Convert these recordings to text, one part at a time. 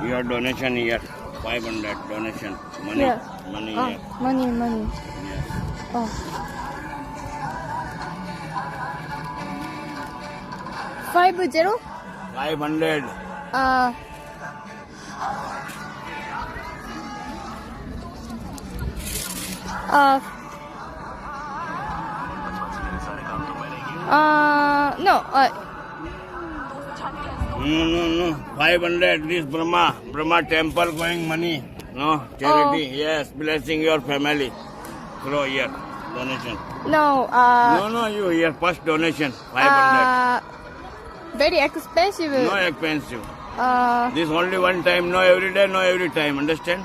Your donation here. 500 donation. Money. Yeah. Money Oh, here. money. Yes. Oh. 50? 500. No. No. 500. This Brahma temple going money. No, charity. Yes, blessing your family. Throw here. Donation. No. No, you here. First donation. 500. Very expensive. No expensive. Uh, This only one time. No every day, no every time. Understand?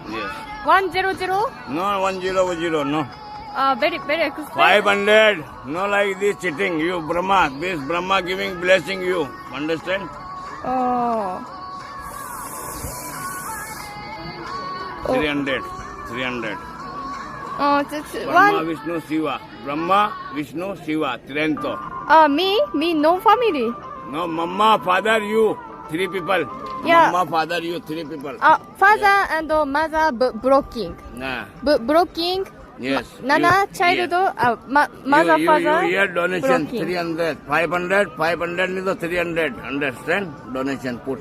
Yes. 100? No 100. No. Very expensive. 500. No like this cheating. You Brahma. This Brahma giving blessing you. Understand? Oh. 300. Just Brahma, one. Vishnu, Shiva. Brahma, Vishnu, Shiva. Trento. Me, no family. No, mama, father, you. 3 people. Yeah. Mama, father, you. 3 people. Father and mother blocking. Nah. Blocking. Yes. Nana, child, mother, you father. here donation blocking. 300. 500 is the 300. Understand? Donation put.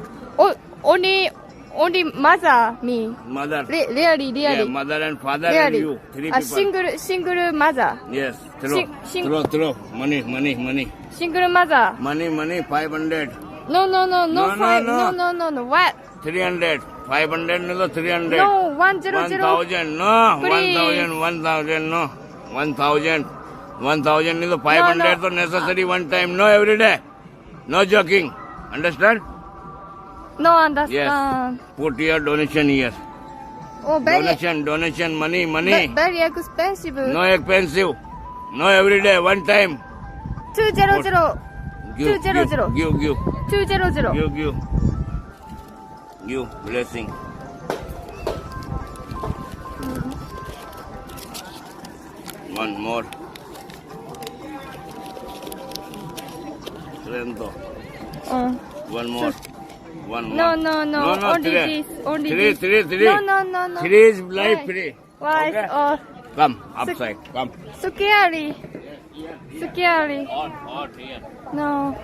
Only mother, me. Mother. Really. Yeah, mother and father and Really. you. 3 people. Single mother. Yes. Throw. Money. Single mother. Money. 500. No. No. Five. No. What? 300. 500 is the 300. No, 100. 1,000. No. Please. 1,000. No. 1,000. 1,000 is the 500. So necessary one time. No every day. No joking. Understand? No understand. Yes. Put your donation here. Oh, very Donation. Money. very expensive. No expensive. No every day. One time. 200. Give. 200. Give. 200. Give. Blessing. One more. Trento. One more. One No. No, Only three. this. Only this. Three. No. 3 is life Why? free. Why? Okay. Oh, Come, upside. Come. scary. Hot here. No.